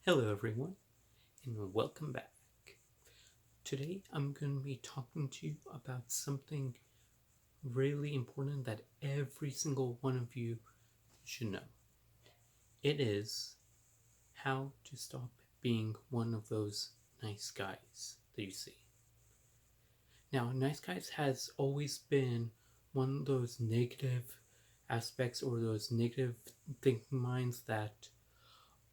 Hello, everyone, and welcome back. Today, I'm going to be talking to you about something really important that every single one of you should know. It is how to stop being one of those nice guys that you see. Now, nice guys has always been one of those negative aspects or those negative thinking minds that,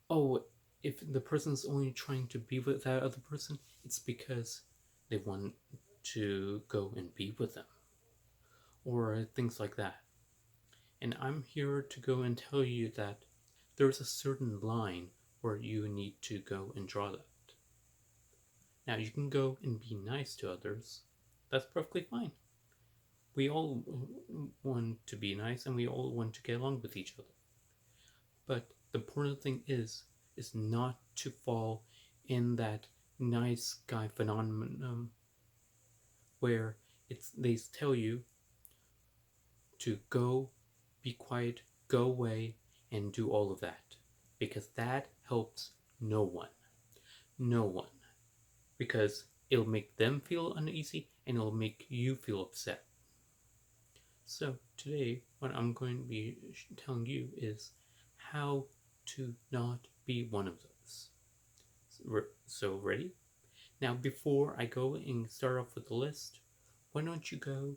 oh, if the person's only trying to be with that other person, it's because they want to go and be with them, or things like that. And I'm here to go and tell you that there's a certain line where you need to go and draw that. Now, you can go and be nice to others, that's perfectly fine. We all want to be nice and we all want to get along with each other. But the important thing is not to fall in that nice guy phenomenon where they tell you to go, be quiet, go away, and do all of that. Because that helps no one. No one. Because it'll make them feel uneasy and it'll make you feel upset. So today, what I'm going to be telling you is how to not be one of those. So ready? Now, before I go and start off with the list, why don't you go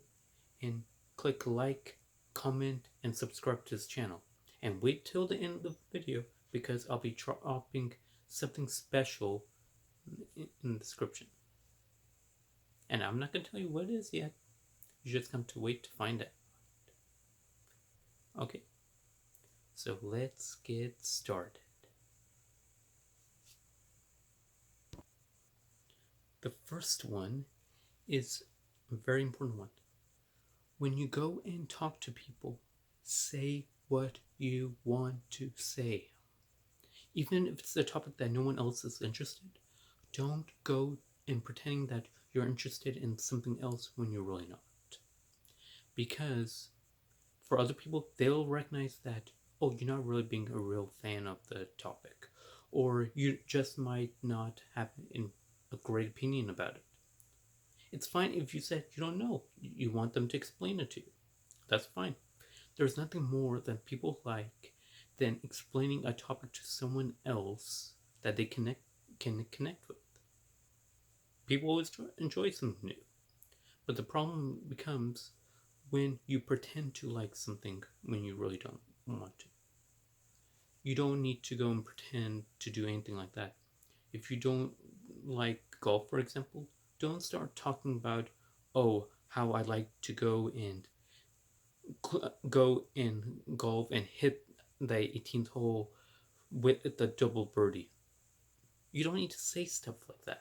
and click like, comment, and subscribe to this channel. And wait till the end of the video because I'll be dropping something special in the description. And I'm not going to tell you what it is yet. You just have to wait to find out. Okay, so let's get started. The first one is a very important one. When you go and talk to people, say what you want to say. Even if it's a topic that no one else is interested, don't go in pretending that you're interested in something else when you're really not. Because for other people, they'll recognize that, oh, you're not really being a real fan of the topic, or you just might not have a great opinion about it. It's fine if you said you don't know, you want them to explain it to you. That's fine. There's nothing more that people like than explaining a topic to someone else that they can connect with. People always enjoy something new. But the problem becomes when you pretend to like something when you really don't want to. You don't need to go and pretend to do anything like that. If you don't like golf, for example, don't start talking about, oh, how I like to go in golf and hit the 18th hole with the double birdie. You don't need to say stuff like that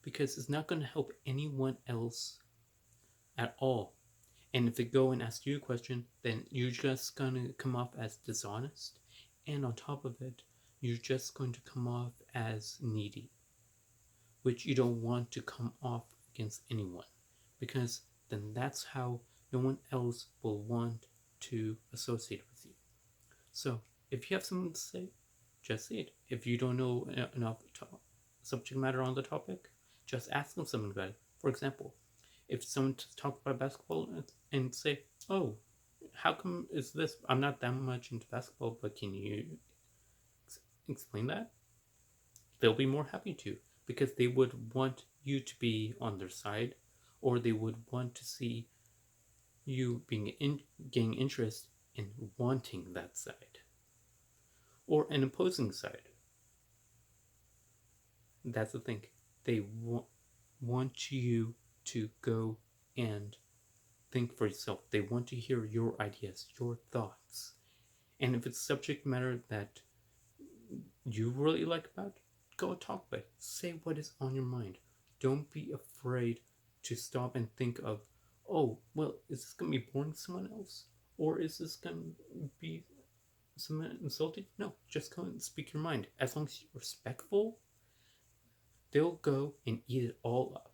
because it's not going to help anyone else at all. And if they go and ask you a question, then you're just going to come off as dishonest. And on top of it, you're just going to come off as needy, which you don't want to come off against anyone, because then that's how no one else will want to associate with you. So if you have something to say, just say it. If you don't know enough subject matter on the topic, just ask them something about it. For example, if someone talks about basketball and say, oh, how come is this? I'm not that much into basketball, but can you explain that? They'll be more happy to, because they would want you to be on their side, or they would want to see you gaining interest in wanting that side, or an opposing side. That's the thing. They want you to go and think for yourself. They want to hear your ideas, your thoughts. And if it's subject matter that you really like about, go talk about it. Say what is on your mind. Don't be afraid to stop and think of, oh, well, is this going to be boring to someone else? Or is this going to be someone insulting? No, just go and speak your mind. As long as you're respectful, they'll go and eat it all up.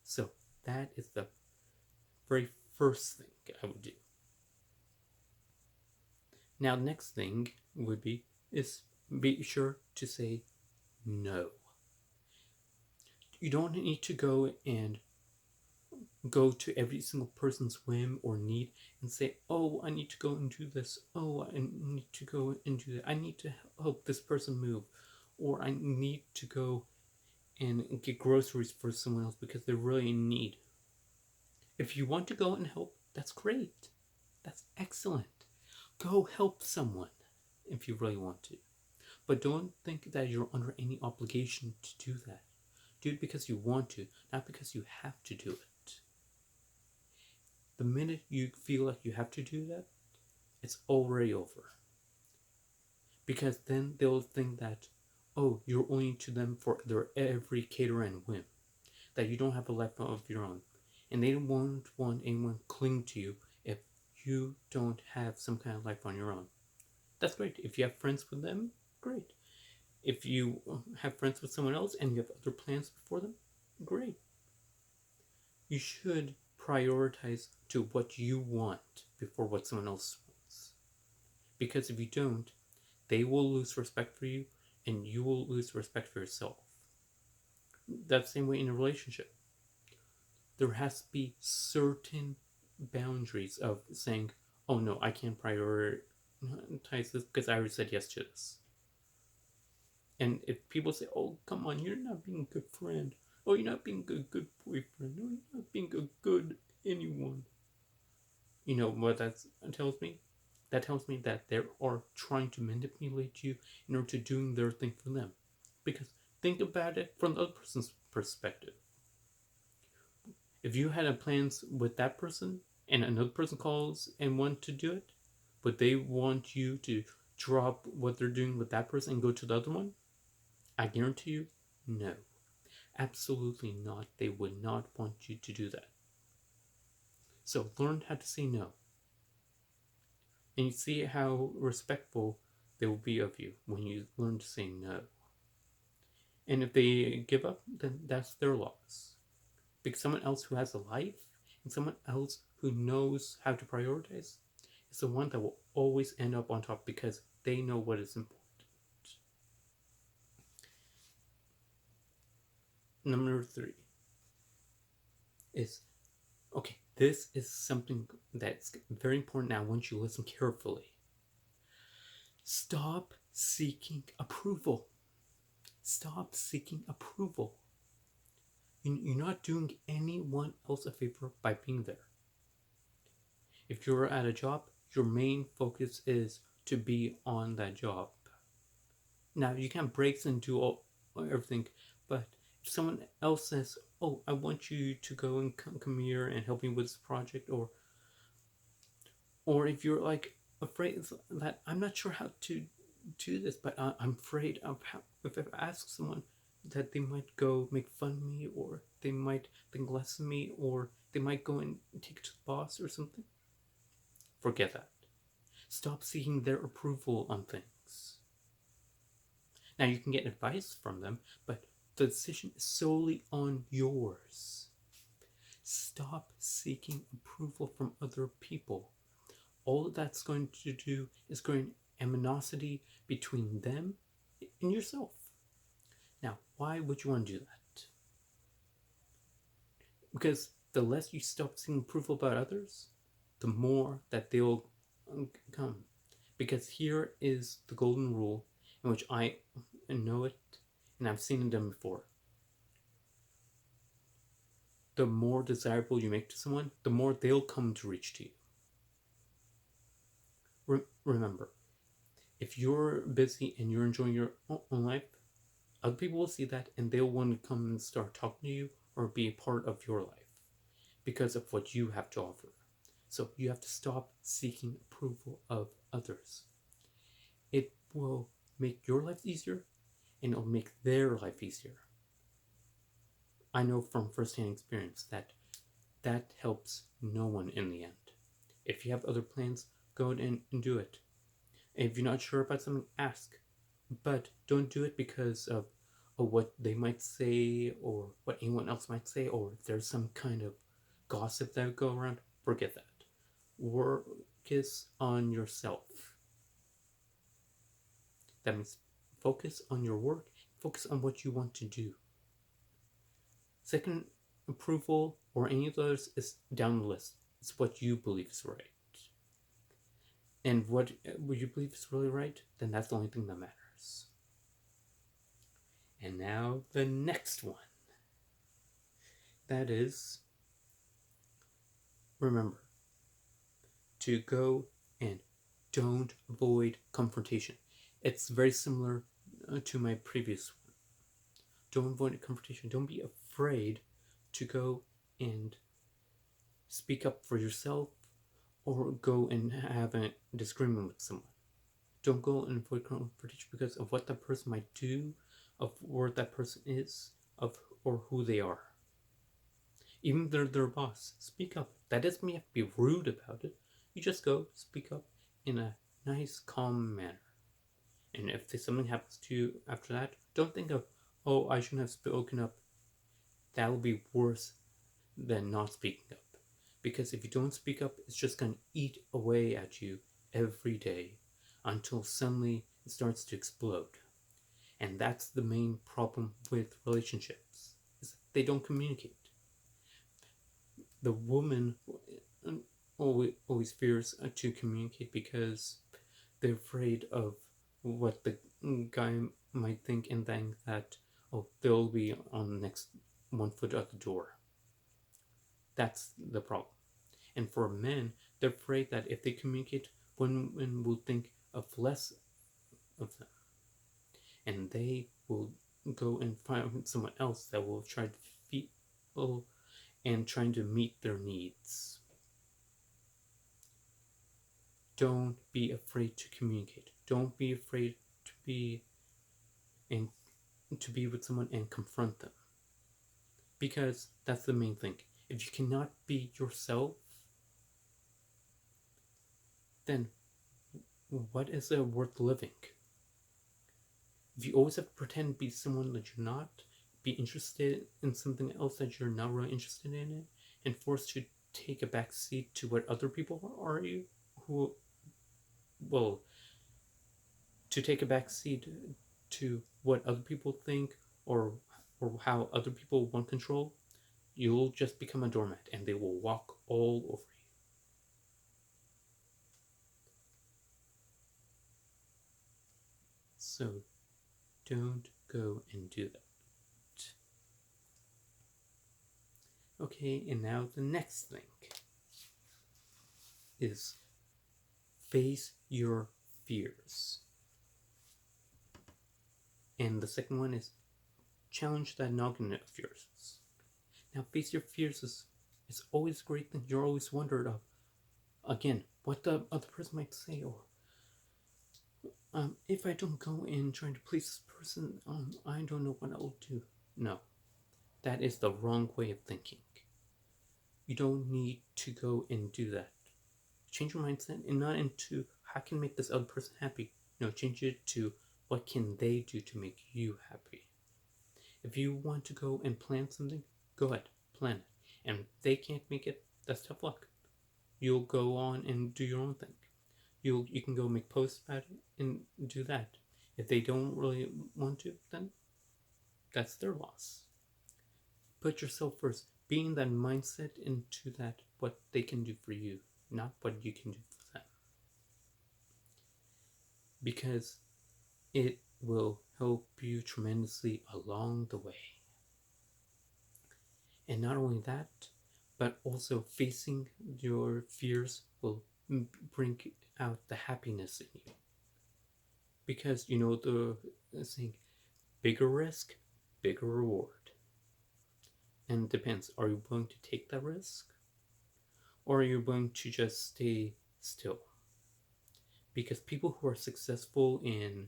So that is the very first thing I would do. Now, the next thing would be sure to say no. You don't need to go to every single person's whim or need and say, oh, I need to go and do this. Oh, I need to go and do that. I need to help this person move. Or I need to go and get groceries for someone else because they're really in need. If you want to go and help, that's great. That's excellent. Go help someone if you really want to. But don't think that you're under any obligation to do that. Do it because you want to, not because you have to do it. The minute you feel like you have to do that, it's already over. Because then they'll think that, oh, you're only to them for their every cater and whim. That you don't have a life of your own. And they won't want anyone cling to you if you don't have some kind of life on your own. That's great. If you have friends with them, great. If you have friends with someone else and you have other plans before them, great. You should prioritize to what you want before what someone else wants. Because if you don't, they will lose respect for you and you will lose respect for yourself. That's the same way in a relationship. There has to be certain boundaries of saying, oh no, I can't prioritize this because I already said yes to this. And if people say, oh, come on, you're not being a good friend. Oh, you're not being a good boyfriend. Oh, you're not being a good anyone. You know what that tells me? That tells me that they are trying to manipulate you in order to doing their thing for them. Because think about it from the other person's perspective. If you had plans with that person and another person calls and want to do it, but they want you to drop what they're doing with that person and go to the other one, I guarantee you, no. Absolutely not. They would not want you to do that. So learn how to say no. And you see how respectful they will be of you when you learn to say no. And if they give up, then that's their loss. Because someone else who has a life and someone else who knows how to prioritize is the one that will always end up on top because they know what is important. Number 3 is, okay, this is something that's very important now. I want you to listen carefully. Stop seeking approval. Stop seeking approval. You're not doing anyone else a favor by being there. If you're at a job, your main focus is to be on that job. Now, you can't break and do everything, but if someone else says, oh, I want you to go and come here and help me with this project, or if you're like afraid that I'm not sure how to do this, but I'm afraid of how, if I ask someone, that they might go make fun of me, or they might think less of me, or they might go and take it to the boss or something. Forget that. Stop seeking their approval on things. Now, you can get advice from them, but the decision is solely on yours. Stop seeking approval from other people. All that's going to do is create animosity between them and yourself. Now, why would you want to do that? Because the less you stop seeking approval about others, the more that they'll come. Because here is the golden rule in which I know it and I've seen it done before. The more desirable you make to someone, the more they'll come to reach to you. Remember, if you're busy and you're enjoying your own life, other people will see that and they'll want to come and start talking to you or be a part of your life because of what you have to offer. So you have to stop seeking approval of others. It will make your life easier and it'll make their life easier. I know from firsthand experience that that helps no one in the end. If you have other plans, go ahead and do it. If you're not sure about something, ask. But don't do it because of what they might say or what anyone else might say, or if there's some kind of gossip that would go around. Forget that. Focus on yourself. That means focus on your work, focus on what you want to do. Second, approval or any of those is down the list. It's what you believe is right. And what you believe is really right, then that's the only thing that matters. And now the next one. That is, remember to go and don't avoid confrontation. It's very similar to my previous one. Don't avoid confrontation. Don't be afraid to go and speak up for yourself or go and have a disagreement with someone. Don't go and avoid confrontation because of what that person might do, of where that person is, of or who they are. Even if they're their boss, speak up. That doesn't mean you have to be rude about it. You just go speak up in a nice, calm manner. And if something happens to you after that, don't think of, oh, I shouldn't have spoken up. That will be worse than not speaking up. Because if you don't speak up, it's just going to eat away at you every day until suddenly it starts to explode. And that's the main problem with relationships, is they don't communicate. The woman always fears to communicate because they're afraid of what the guy might think and think that, oh, they'll be on the next one foot out the door. That's the problem. And for men, they're afraid that if they communicate, women will think of less of them. And they will go and find someone else that will try to feel and trying to meet their needs. Don't be afraid to communicate. Don't be afraid to be with someone and confront them. Because that's the main thing. If you cannot be yourself, then what is it worth living? If you always have to pretend to be someone that you're not, be interested in something else that you're not really interested in it, and forced to take a back seat to what other people are you who to take a back seat to what other people think or how other people want control, you'll just become a doormat and they will walk all over you. So don't go and do that. Okay, and now the next thing is face your fears. And the second one is challenge that noggin of yours. Now, face your fears is always a great thing. You're always wondered of, again, what the other person might say, or if I don't go in trying to please this person, I don't know what I'll do. No, that is the wrong way of thinking. You don't need to go and do that. Change your mindset and not into how can I make this other person happy. No, change it to what can they do to make you happy. If you want to go and plan something, go ahead, plan it. And if they can't make it, that's tough luck. You'll go on and do your own thing. You can go make posts about it and do that. If they don't really want to, then that's their loss. Put yourself first. Be in that mindset into that what they can do for you, not what you can do for them. Because it will help you tremendously along the way. And not only that, but also facing your fears will bring out the happiness in you. Because you know the saying, bigger risk, bigger reward. And it depends, are you willing to take that risk? Or are you willing to just stay still? Because people who are successful in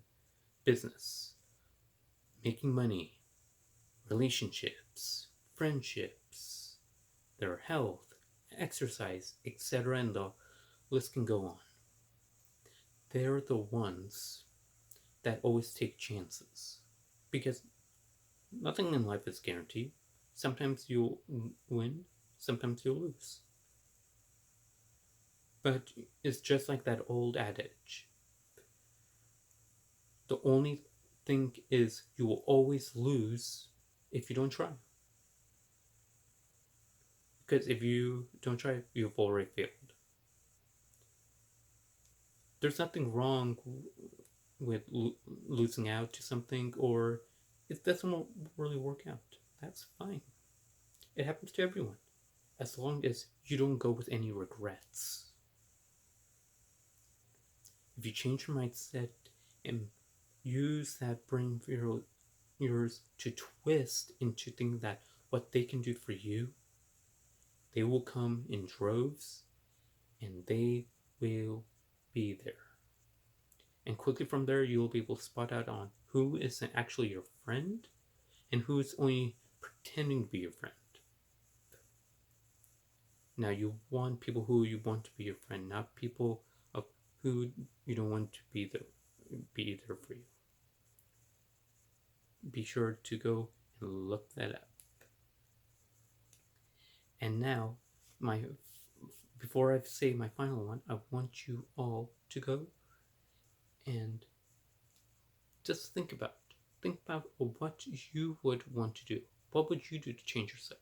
business, making money, relationships, friendships, their health, exercise, etc., and the list can go on. They're the ones that always take chances. Because nothing in life is guaranteed. Sometimes you'll win, sometimes you'll lose. But it's just like that old adage. The only thing is you will always lose if you don't try. Because if you don't try, you've already failed. There's nothing wrong with losing out to something, or it doesn't really work out. That's fine. It happens to everyone. As long as you don't go with any regrets. If you change your mindset and use that brain of yours to twist into thinking that what they can do for you, they will come in droves and they will be there. And quickly from there, you will be able to spot out on who isn't actually your friend and who is only pretending to be your friend. Now, you want people who you want to be your friend, not people of who you don't want to be there for you. Be sure to go and look that up. And now, before I say my final one, I want you all to go and just think about what you would want to do. What would you do to change yourself?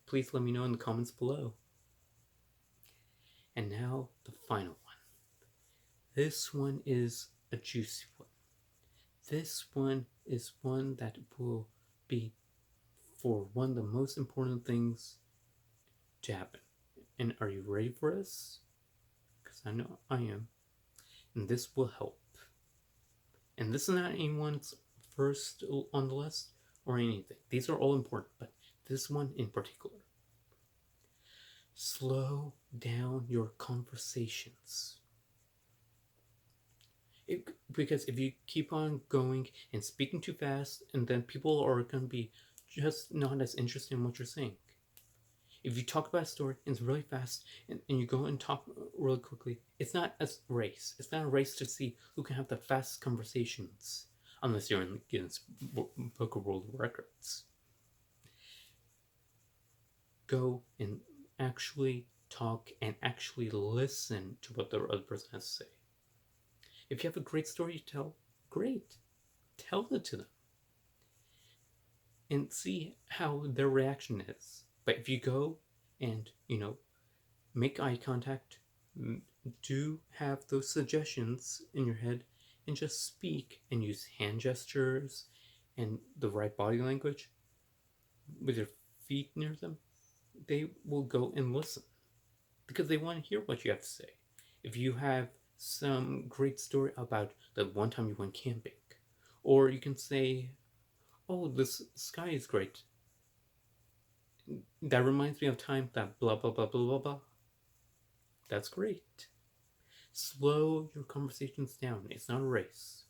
Please let me know in the comments below. And now the final one. This one is a juicy one. This one is one that will be for one of the most important things to happen. And are you ready for this? Because I know I am. And this will help. And this is not anyone's first on the list or anything. These are all important, but this one in particular. Slow down your conversations. Because if you keep on going and speaking too fast, and then people are going to be just not as interested in what you're saying. If you talk about a story and it's really fast and you go and talk really quickly, it's not a race. It's not a race to see who can have the fastest conversations, unless you're in the Guinness Book of World Records. Go and actually talk and actually listen to what the other person has to say. If you have a great story to tell, great. Tell it to them. And see how their reaction is. But if you go and, make eye contact, do have those suggestions in your head, and just speak and use hand gestures and the right body language with your feet near them, they will go and listen because they want to hear what you have to say. If you have some great story about the one time you went camping, or you can say, oh, this sky is great. That reminds me of time that blah, blah, blah, blah, blah, blah. That's great. Slow your conversations down. It's not a race.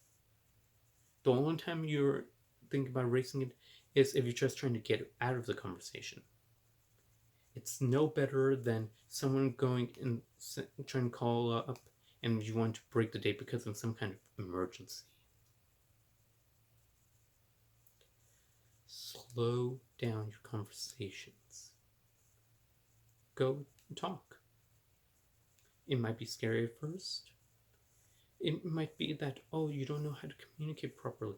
The only time you're thinking about racing it is if you're just trying to get out of the conversation. It's no better than someone going and trying to call up and you want to break the date because of some kind of emergency. Slow down your conversations. Go and talk. It might be scary at first. It might be that, oh, you don't know how to communicate properly.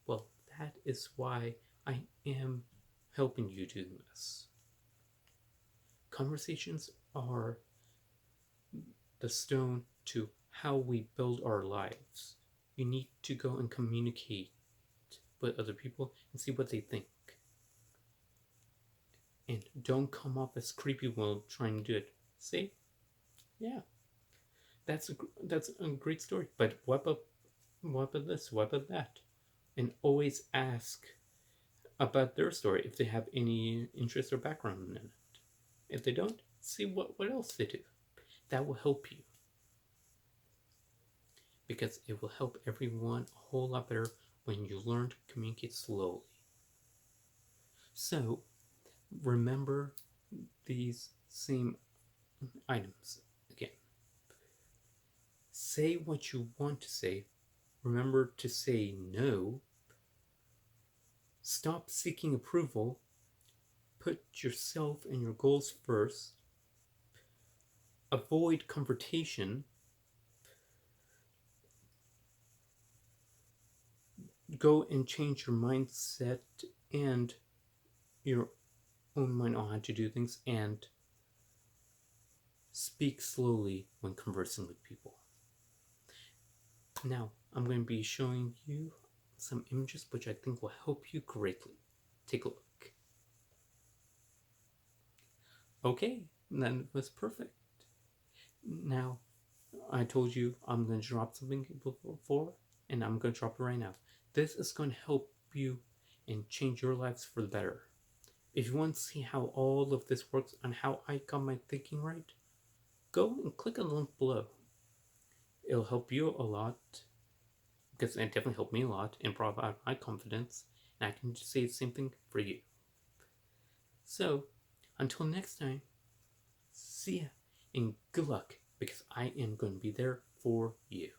Well, that is why I am helping you do this. Conversations are the stone to how we build our lives. You need to go and communicate with other people and see what they think. And don't come off as creepy while trying to do it. See? Yeah. That's a great story. But what about this? What about that? And always ask about their story if they have any interest or background in it. If they don't, see what else they do. That will help you. Because it will help everyone a whole lot better when you learn to communicate slowly. So, remember these same items again. Say what you want to say. Remember to say no. Stop seeking approval. Put yourself and your goals first. Avoid confrontation. go and change your mindset and your own mind on how to do things, and speak slowly when conversing with people. Now, I'm going to be showing you some images which I think will help you greatly. Take a look. Okay, that was perfect. Now, I told you I'm going to drop something before, and I'm going to drop it right now. This is going to help you and change your lives for the better. If you want to see how all of this works and how I got my thinking right, go and click on the link below. It'll help you a lot, because it definitely helped me a lot and brought out my confidence, and I can say the same thing for you. So, until next time, see ya, and good luck, because I am going to be there for you.